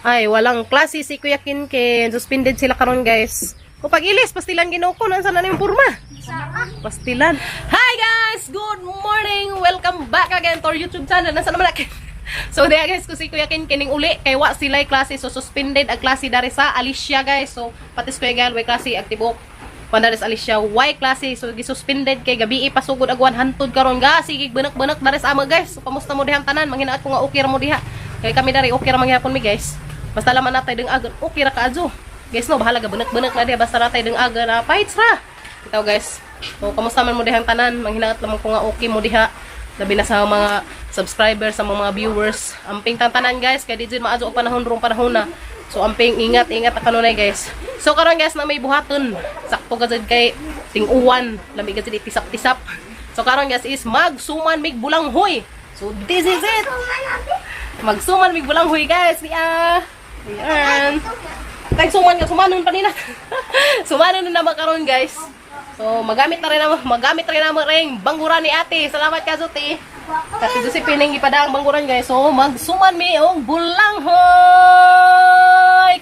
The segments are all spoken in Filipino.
Ay, walang klase si Kuya Kinkin. Suspended sila karon guys. Kung pag-ilis, pastilan ginoo ko. Nasaan na yung purma? Pastilan. Hi guys! Good morning! Welcome back again to our YouTube channel. Nasaan naman natin? So, there guys, kung si Kuya Kinkin uli, kay wa sila klase. So, suspended ang klase dari sa Alicia guys. So, patis Kuya Gal, way klase, aktibok. Pandaris Alicia, why klase? So, gisuspended kay gabi ipasugod agwan hantod karon ga. Sige, benek-benek daris ama guys. So, kamusta mo dihang tanan? Manghinaat ko nga okay ra mo diha. Kay kami dari okay ra manghihapon mi guys. Basta laman natay deng agan, okay ra kaadyo. Guys no, bahala ga benek-benek na diha basta natay deng agan na fights ra. Itaw guys. So, kamusta man mo dihang tanan? Manghinaat lamang ko nga okay mo diha. Labi na sa mga subscribers, sa mga viewers. Amping tanan guys, kay di jud maadyo og panahon rong panahon na. So, amping ingat ang kanunay guys. So, karon guys na may buhaton. Sakto gazid kay ting-uwan. Lami gazid itisap-tisap. So, karon guys is magsuman mig bulanghoy. So, this is it. Magsuman mig bulanghoy guys. Ayan. Tag-suman ka, sumanon pa nila. Sumanon na naman karon guys. So, magamit rin naman ring bangguran ni ate. Salamat ka, Zuti. Kasi si Pining ipadang bangguran guys. So, magsuman mi og bulanghoy.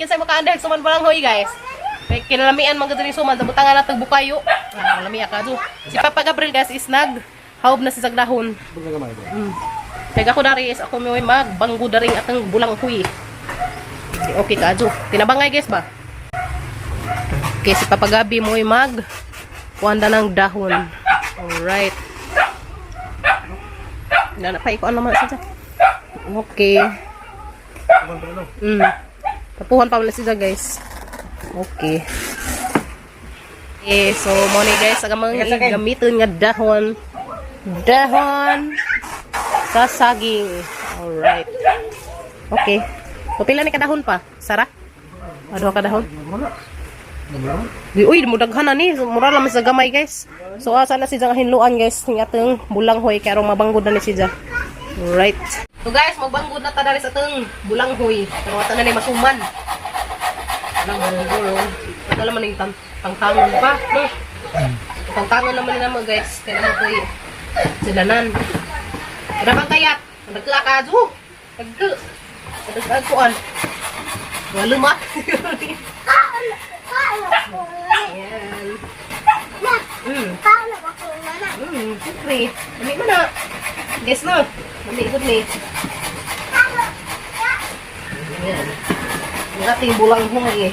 Kasi makaandang suman bulanghoy guys. May kinalamian mga diri suman. Dabutangan na tagbukayo. Lami ka, Zu. Si Papa Gabriel guys is nag-hawb na si Sagdahon. Kaya ako dari is ako may magbanggo daring atang bulanghoy. Okay ka, Zu. Tinabangay guys ba? Okay, si Papa Gabi mo kuhanda ng dahon. Alright. Napaikuan naman siya. Okay. Tapuhan pa muna siya guys. Okay. Okay, so money guys, agamang gamitin nga dahon. Dahon sa saging. Alright. Okay. So pila ni kadahon pa? Sara? Ano ka dahon? Uy, mudaghan na ni. Mura lang sa gamay guys. So asa na si Jang hinluan guys ng atong bulanghoy kay aron mabanggod na ni si Jang. Alright. So guys, magbanggod na ta dali sa atong bulanghoy. Pero ata na ni masuman. Nang bulanghoy. Ata naman ning tangtangon pa, no? Tangtangon naman ni namo guys. Kaya mo koy silanan. Kada bang kayat? Nagka ka Ju. Nagkuan. Wala ma. Ayan. Siyempre. Mami mo na. Guess na. Mami ikot ni. Ayan. Ang ating bulanghoy.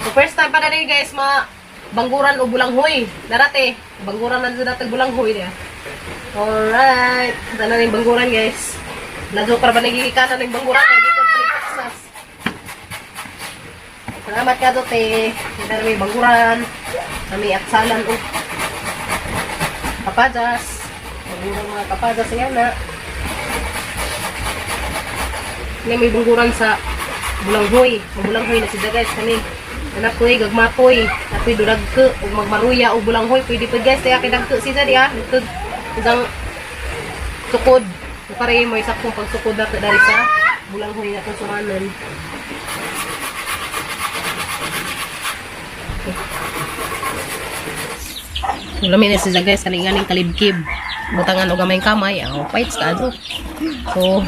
So first time pa na rin guys, bangguran o bulanghoy. Darate. Bangguran na doon natin bulanghoy niya. Alright. Ito na rin bangguran guys. Nadyo para ba nagigikatan ng bangguran? Dito 3 Texas. Salamat ka dote. Ito na may bangguran. Kami aksalan o kapadas. Bangguran mga kapadas yan na. Ini may bangguran sa bulanghoy. Bulanghoy na sila guys. Kami nanapoy, gagmapoy. Napoy duragke o magmaruya o bulanghoy. Pwede pa guys. Kaya kinagke siya diya. Ito isang sukod. So pare mo isakong pagsukod na dari sa bulanghoy na itong sumanon. Lamin na siya guys, kaninganing kalibkib. Butangan o gamay kamay. Ang fights ka ado. So,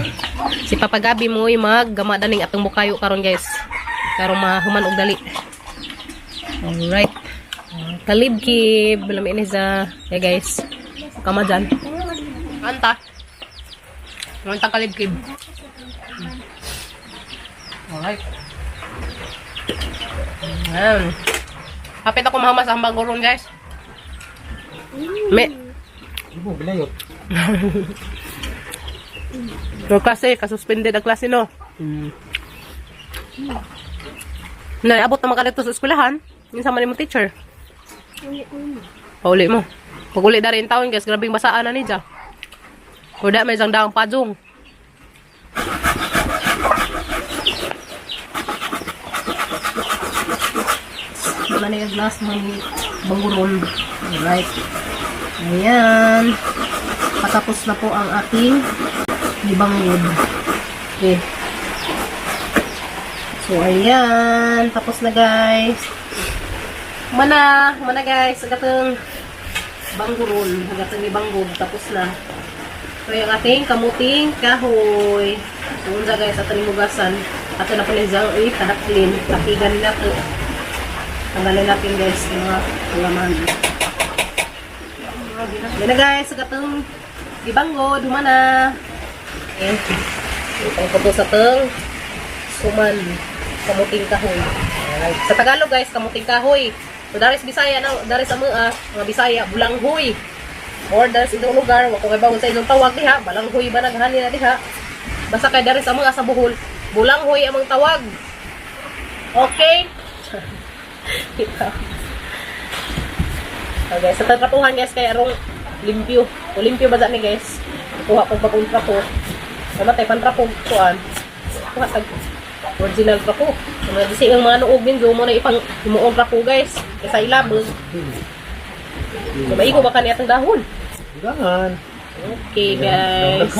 si Papa Gabi mo maggama daning atong bukayo karon guys. Karon mahuman og dali. Alright. Kalibkib. Lamin na siya. Okay guys. Kama dyan. Kanta. Kanta kalibkib. Alright. Ayan. Hapit ako mahama sa hambangurong guys. Me. Ibu bilayot. So klase, kasuspended ang klase no. Naabot na makalito sa eskwelahan. Yung sama ni mo teacher. Pauli mo. Pag uli na rin taon guys, grabing basaan na ni Jang. Kuda may isang daang pajong. Wala na yung glass may bangguron. Alright. Ayan. Patapos na po ang ating libanggod. Okay. So, ayan. Tapos na guys. Mana guys. Agatong bangguron. Agatong libanggod. Tapos na. So, yung ating kamuting kahoy. So, unsa guys, ato ni mugasan. Ato na po ni Zang, kadaklin. Tapigan nila po. Tanggalin natin guys, yung mga laman. Yan na guys, sa katong ibanggo, dumana. Okay. Ito po sa tong suman. Kamuting kahoy. Alright. Sa Tagalog guys, kamuting kahoy. So, daris Bisaya na, daris mga Bisaya, bulanghoy. Or daris itong lugar, wako kay bawon sa inyong tawag diha, balanghoy ba naghani na diha. Basta kay daris ang mga sa Bohol, bulanghoy among tawag. Okay? Okay, sa tatrapuhan guys, kay arong limpyo. O limpyo ba ni guys? Kuha ko bagong trapo. Namatay pantrapo kuan. Kuha tag original trapo. Mga disi ang mga nuog din mo na ipang imuong trapo guys. Kaysa ilabog. Maigo ba kaniya itong dahon? Gangan. Okay guys.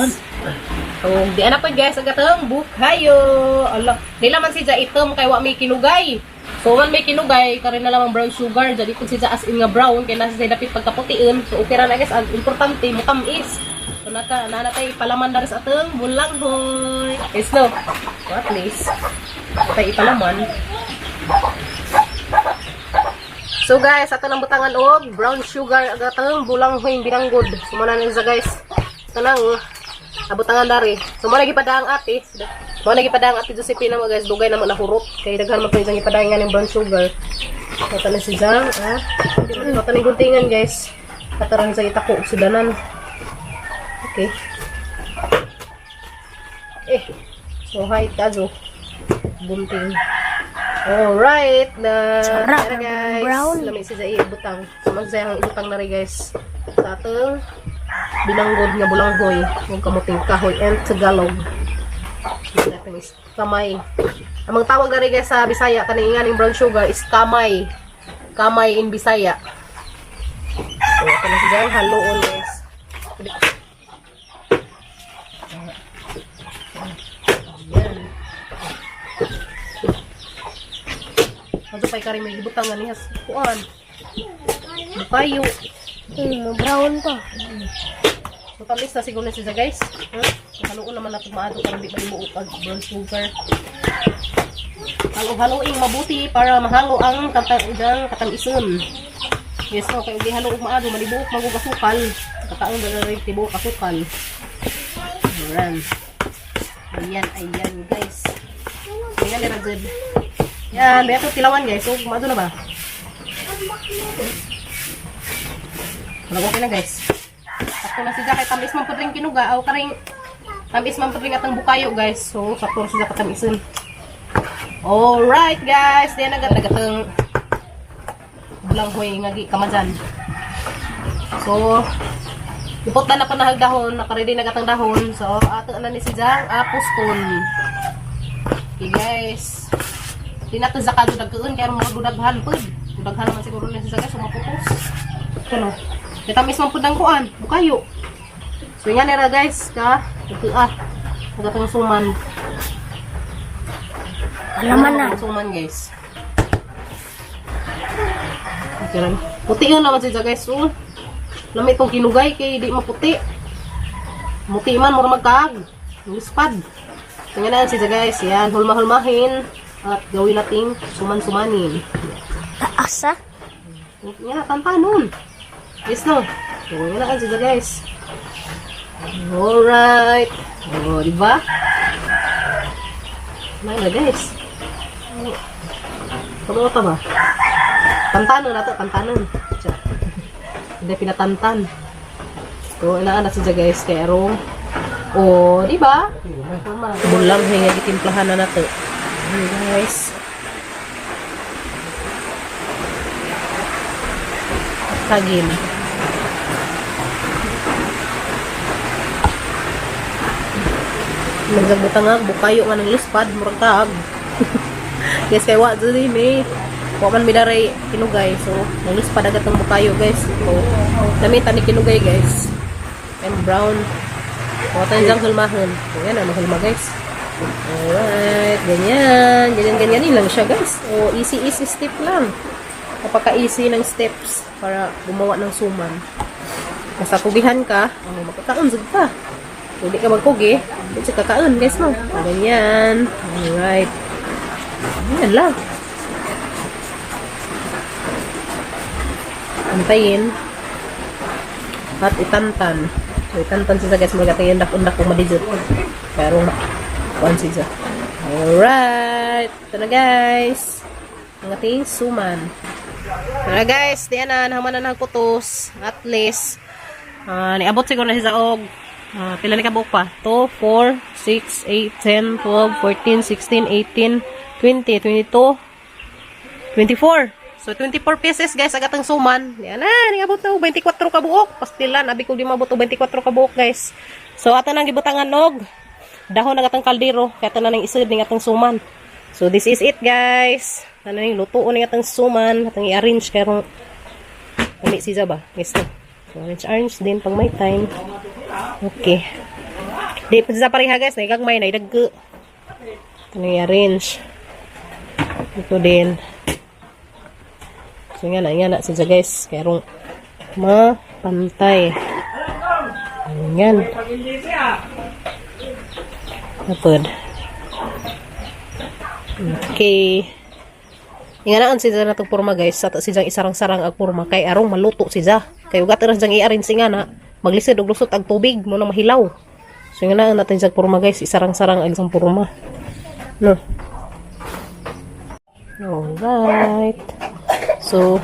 So, di anak po guys, agatong bukayo. Allah, nila man siya itom kay wa may kinugay. So, man may kinugay, karin na lamang brown sugar. Jadi kung siya as in nga brown, kaya nasa siya dapit pagkaputiin. So, okay na guys, ang importante, matamis. So, nanatay palaman na rin sa atong bulanghoy. Guys, no? So, at least, natay ipalaman. So guys, ato nang butangan og brown sugar agatang bulanghoy binanggod. So mana na guys. Kanang abutangan dari. So mo lagi padang ate. Mo lagi padang ate Josephine mo guys, dugay naman nahurot kay daghan man pud ang ipadangan ng brown sugar. Ito na si Jang, ito ni guntingan guys. Katarang sa itako sudanan. Okay. So hi tazo. Gunting. Alright, tara guys. Brown. Lami siya ibutang. So magsayang ibutang na rin guys. Sa atong binanggod nga bulanghoy, yung kamuting kahoy and Tagalog. Natin is kamay. Amang tawag na rin guys sa Bisaya kaning nganing brown sugar is kamay. Kamay in Bisaya. So ito na siya haluon guys. Ano pa kari may ibutang nga nihas kuan. Bukayo. Brown pa. So tamis na siguro na siya guys. Haluon naman natin maado para di malimuot ang brown sugar. Halo-haloing mabuti para mahalo ang katang-ison. Yes, no, kaya di halo og maado malibuot magugasukal. Kataon na rin tibuok asukal. Ayan guys. Ayan na good. Yan, beto tilawan guys. So, kumado na ba? Malagok na guys. Sakto na siya kay tamis man po rin kinuga. O karing tamis man po rin atang bukayo guys. So, sakto na siya katamisin. Alright guys. Diyan nagatang bulanghoy nga kamadyan. So, ipot na pa nahag dahon. Nakaredy nagatang dahon. So, ato na ni siya apostol. Okay guys. Di nato zakado dagkeun kaya mo dudaghan pud. Dudaghan naman siguro ni sa guys maputos. Kuno. Kita mismo pud ang kuan, bukayo. So yan era guys, ka. Nagatang suman. Laman na. Suman guys. Okay. Puti yun naman siya guys. So, lami itong kinugay kay di maputi. Muti man mura magkaag. Luspad. So yan na siya guys. Yan, hulma-hulmahin. At gawin nating suman-sumanin. Taasa? Yan, tantanon. Yes, no? So, yun na sila, guys. Alright. O, diba? May na, guys. Ano ito ba? Tantanon na ito, tantanon. Hindi pinatantan. So, yun na sila, guys. Kaya ro. O, diba? Bulang hinga gitimplahan na nato. Guys, kagin nagbutang nga bukayo nga ng lispad murag taag. Guys, kay wa dili ni wa man bidaray kinugay, so ng lispad agad ng bukayo guys. So namita ni kinugay guys and brown wa tan jang hulmahon. So yan ang mahulma guys. Alright, ganyan lang siya guys. O, easy step lang. Napaka-easy ng steps para gumawa ng suman. Nasa tubihan ka, magkakaunzog ka. Hindi ka magkugi. Hindi siya kakaon, guys, no? Ganyan. Alright. Yan lang. Antayin. At itantan. So, itantan siya, guys. Magatayin dak-undak kung madijot. Pero, kuhan siya. Alright. Ito na, guys. Ang ating suman. Ito na, guys. Diyan na. Nahaman na nagkutos. At least, niabot siguro na siya sa og. Pila ni kabuok pa? 2, 4, 6, 8, 10, 12, 14, 16, 18, 20, 22, 24. So, 24 pieces, guys, agatang suman. Yan na, niabot na 24 kabuok. Pastilan, abi ko di mabot 24 kabuok, guys. So, ato nang gibutangan og dahon na agatang kaldero. Kaya ito na nang isud ng atang suman. So, this is it, guys. Ano yung lutuon ng atang suman. Atang i-arrange karong uli siya ba? Guys, no? So, arrange din pag may time. Okay. Di pa sa pareha, guys. Naigagmay, naidaggo. Ito na i-arrange. Ito din. So, nga na siya, guys. Kaya rong mapantay. Ayan. Napod. Okay. Inganaan siya na itong purma, guys. Sa siyang isarang-sarang ang purma. Kay arong maluto siya. Kaya ugat rin siyang i-arrange nga na. Maglisid og lusot ang tubig mo na mahilaw. So, inganaan natin siyang purma, guys. Isarang-sarang ang isang purma. No. Alright. So,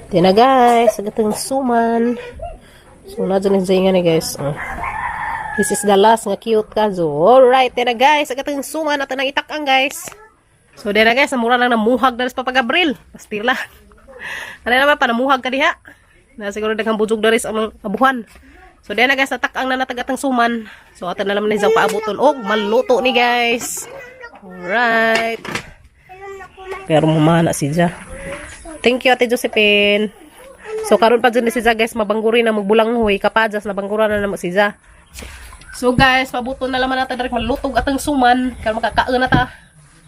di na, guys. Agatang suman. So, na dyan siya nga ni, guys. This is the last nga cute ka. So, alright. Di na, guys. Agatang suman. At nang itakang, guys. So, di na, guys. Namura lang namuhag na rin sa papagabril. Pastila. Ano naman pa, namuhag ka diha. Na siguro daghang bujog na rin sa mga abuhan. So, di na, guys. Natakang na natagatang suman. So, ato na naman na isang paabuton. Og, maluto ni, guys. Alright. Pero mamana siya. Thank you, Ate Josephine. So, karon pa dyan siya, guys. Mabanggurin na magbulanghoy. Kapadas na bangguran na naman siya. So, guys, pabuto na naman natin direct malutog atang suman. Kaya makakaon na ta.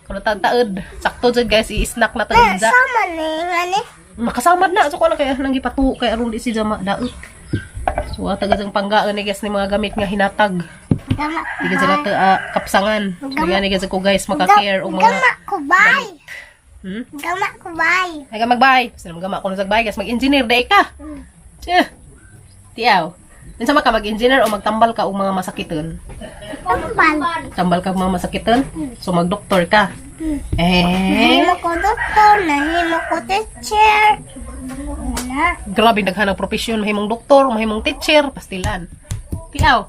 Kung natataod. Sakto dyan, guys. I-snack na ta dyan. Sama ni, ngani? Makasamad na. So, kung kaya nang ipatu. Kaya aron di siya daot. So, taga dyan panggaan ni, guys, ni mga gamit nga hinatag. Hindi ka dyan kapsangan. So, yan, guys, ako, guys, makakare o mga Gama ko bay. Gama ko bay. Ay ka magbay. Sino magama ko nung sagbay, guys. Mag-engineer, day ka. Siya. Tiyaw. Minsan ka mag-engineer o magtambal ka o mga masakiton. Tambal. Tambal ka o mga masakiton. So, mag-doktor ka. Nahimo ko doktor, nahimo ko teacher. Wala. Grabe, naghanang profesyon. Mahimong doktor, mahimong teacher. Pastilan. Tiyaw.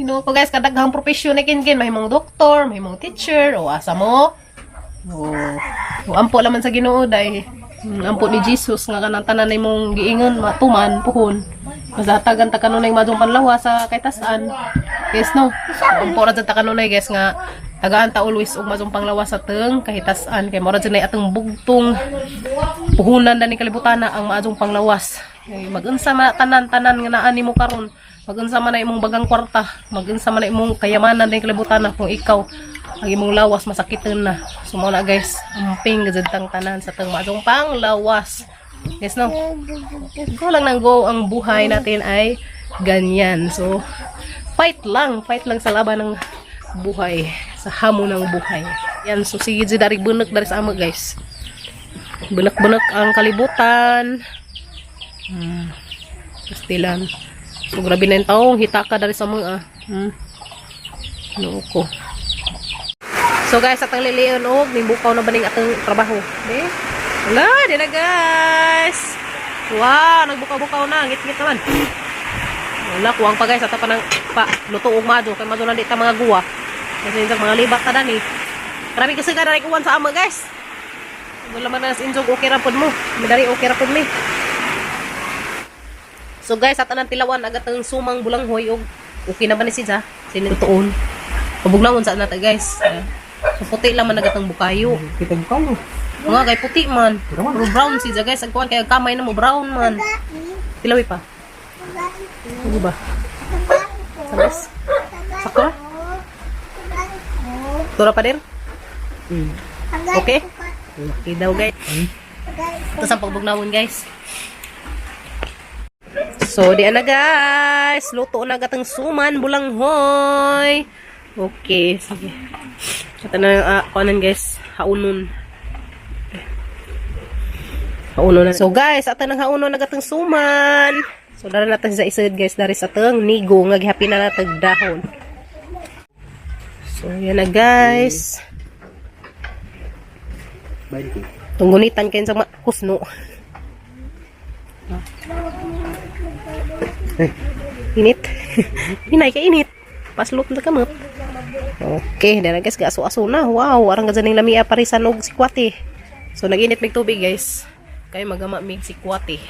Ko, guys, kadaghang profesyon na kinkin. Mahimong doktor, mahimong teacher. O, asa mo? O, ampo laman sa Ginoo dahil ampo ni Jesus nga kanang tanan mong giingon matuman puhon masatagan ta kanunay madung panlawa sa kaytasan. Yes, no. So, ampo ra jud ta kanunay, guys, nga tagaan ta always og madung panglawas sa teng kahitasan kay mora jud nay atong bugtong puhunan dani kalibutan na ang madung panglawas. Kay magunsa man tanan-tanan nga naa nimo karon, magunsa man na imong bagang kwarta, magunsa man na imong kayamanan dani kalibutan na kung ikaw ang imong lawas masakitan na. So, muna, guys, umping gajud tang tanan sa tang madung panglawas. Yes, no? Go lang nang go. Ang buhay natin ay ganyan. So, fight lang sa laban ng buhay, sa hamon ng buhay. Yan, so sige dyan dari bunak dari sa ama, guys. Bunak-bunak ang kalibutan. Pastilan. So, grabe na yung taong hitaka dari sa mga. Ano ko. So, guys, atang liliyon og nimbukaw na baning atong trabaho. Okay? Wala, di na, guys. Wow, nagbukaw-bukaw na. Ngit-ngit naman. Wala, kuwang pa, guys. Ata pa ng luto og mado. Kaya mado na di ta mga guwa. Kasi yung mga libak na dani. Grabe kasi ka na ikuwan sa ama, guys. Wala man na sinjog, okay ra pod mo. Madari, okay ra pod mi. So, guys, ata ng tilawan agat ang sumang bulanghoy og okay na ba ni siya? Sinutuon. Pabugnaon sa nata, guys. So, puti lang man nagatang bukayo. Kita buka mo. Mga kay puti man. Pero brown siya, guys. Agkuhan kaya kamay na mo brown man. Tilawi pa. Ano ba? Sabas? Sakto? Tura pa din? Okay? Okay daw, guys. Ito sa pagbugnawon, guys. So, di na guys. Luto na gatang suman, bulanghoy. Okay, sige. Ito na kuanan guys. Haunon. Haunon na. So guys, ito nang haunon na gatang suman. So, dara natin sa isod guys. Dari sa tang nigo. Ngagihapi na natin dahon. So, yan na guys. Tunggunitan kayo sa kusno. Init. Hinay ka init. Paslot na kamot. Okay, dahil guys, gaso-aso na. Wow, arang gazaning lamia parisan og sikwati. So, nag-init mig tubig guys. Kayo magama mig sikwati.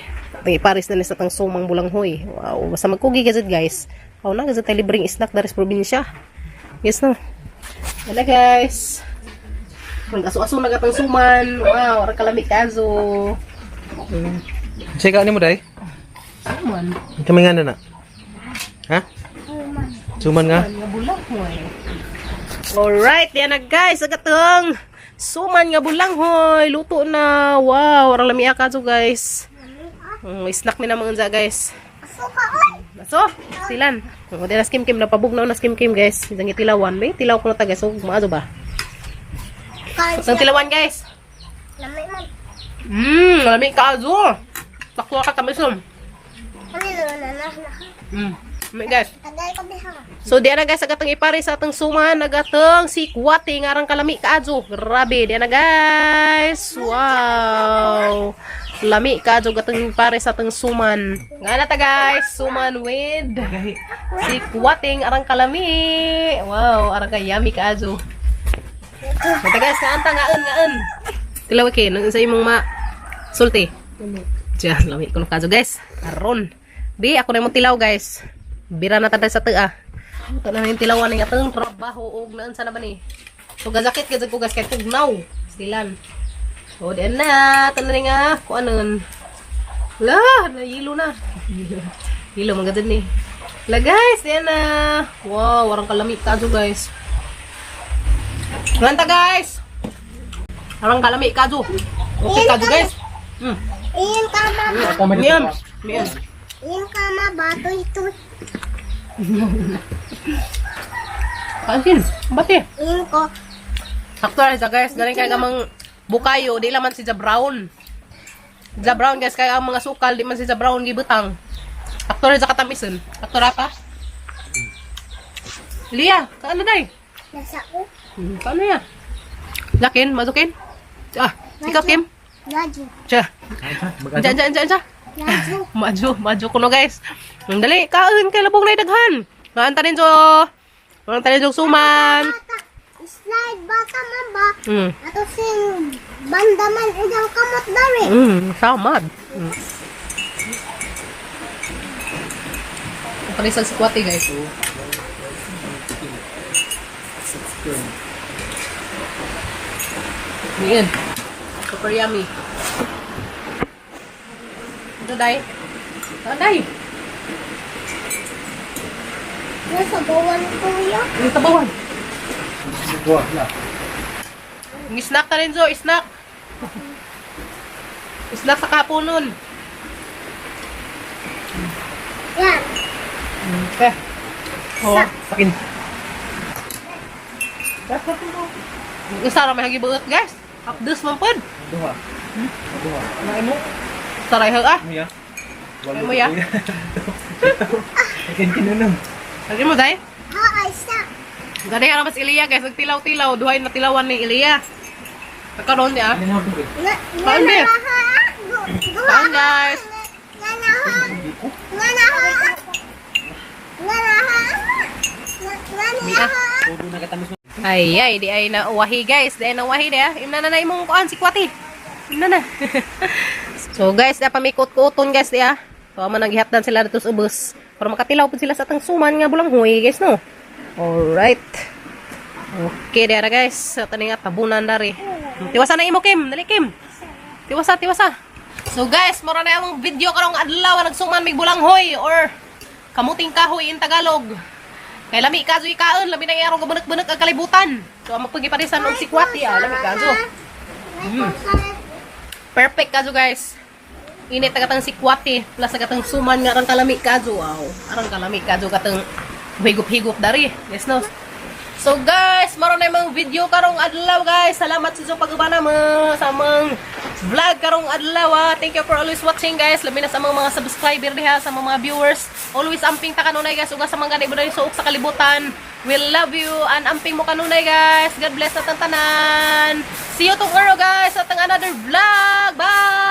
Paris na ni sa tang sumang bulanghoy. Wow, basta magkugi gazet guys. Wow na, gazet tayo libreng snack dari sa probinsya. Yes no. Yan na guys. Gaso-aso na gatang suman. Wow, arang kalami kazo. Sika ni mo day? Suman. Kami nga na. Ha? Suman nga? Nga bulanghoy. Alright, yan na guys. Agatong suman nga bulanghoy. Luto na. Wow, arang lamia kazo guys. Snack ni na mga guys. Aso, silan. O, di na skim-kim. Napabugnaw na skim-kim guys. Isang itilawan. Ba, tilaw ko na ta guys. So, maazo ba? Isang tilawan guys. Lamig ka azo. Takwa ka tamisom. Lamig guys. So, di na guys. Agatong ipari sa atong suman. Agatong sikwati. Ngarang kalami ka azo. Grabe. Di na guys. Wow. Lami ka azo gatong ipari sa atong suman. Nga na ta guys. Suman with sikwating arang kalami. Wow. Arang ka yummy ka azo. Ito guys, naanta ngaan. Tilaw ke, nang sa imong sulti. Diyan, lami ko kazo guys. Aron. Di, ako na yung tilaw guys. Bira na tada sa taa. Ito na yung tilawan ng atong trabaho o naan sana ba ni. So, gazakit ka ko guys, kaya tugnaw. Stilan. So, diyan na. Ito na nga. Kung anon. Wala, nahilo na. Hilo, maganda ni. Wala guys, diyan na. Wow, warang kalami kazo guys. Nganta guys. Arang kalami kazo. Okay kazo guys. Iyan kama. Miam. Iyan kama bato ito. Kansin, bati. Iyan ko. Sakto rin sa guys. Galing kaya kamang bukayo. Di laman si Brown. Brown guys. Kaya ang mga sukal. Di man si Brown gibutang. Sakto rin sa katamisun. Sakto rapa. Lia, kaano day? Nasa ko. Paano yan? Lakin? Mazukin? Ikaw Kim? Laju. Siya. Diyan. Laju. Maju kuno guys. Dali, kain kay labong na daghan. Naanta din so suman. Slide bata man ba? Ato sing bandaman idang kamot dari. Samad. Panisang sikwati guys. Yan. Super yummy. Ito day. Day. Nasa bawan ko yan. Yung tabawan. Yung snack ka rin, Zo. Snack. Snack sa kapunon. Yan. Okay. Oh, Pakin. Isa ra may hagibuot, guys. Updos man pod. Duha. Naay mo. Saray ha. Muya. Ay mo ya. Pakin kinunong. Lagi mo day. Ay sa. Gani ara mas Ilya, guys. Nagtilaw-tilaw, duhay na tilawan ni Ilya. Nagkaroon niya. Paano ba? Paano guys? Ay, di ay na uwahi guys. Di ay na uwahi dia. Imna na imong kuan si Kwati. Imna na. So guys, da pamikot-kuton guys dia. So amo naghihatdan sila dito sa ubos. Para makatilaw pud sila sa atang suman nga bulanghoy guys no. Alright. Okay dia guys. Sa tani nga tabunan dari. Tiwasa na imo Kim, dali Kim. Tiwasa. So guys, mura na yung video karong adlaw nagsuman mig bulanghoy or kamuting kahoy in Tagalog. Kay lami kazo ikaon, labi na yarong gabunak-bunak ang kalibutan. So magpagiparisan og si Kwati lami kazo. Perfect kazo guys. init tagatang sikwati plus tagatang suman nga arang kalami kadyo. Wow, arang kalami kadyo katang higup-higup dari. Yes no. So guys, maron na yung video karong adlaw guys. Salamat sa inyong pag-ubana sa mga vlog karong adlaw. Thank you for always watching guys. Labi na sa mga subscriber diha, sa mga viewers. Always amping ta kanunay guys. Uga sa mga ganay buday suok sa kalibutan. We love you and amping mo kanunay guys. God bless at tanan. See you tomorrow guys at ang another vlog. Bye!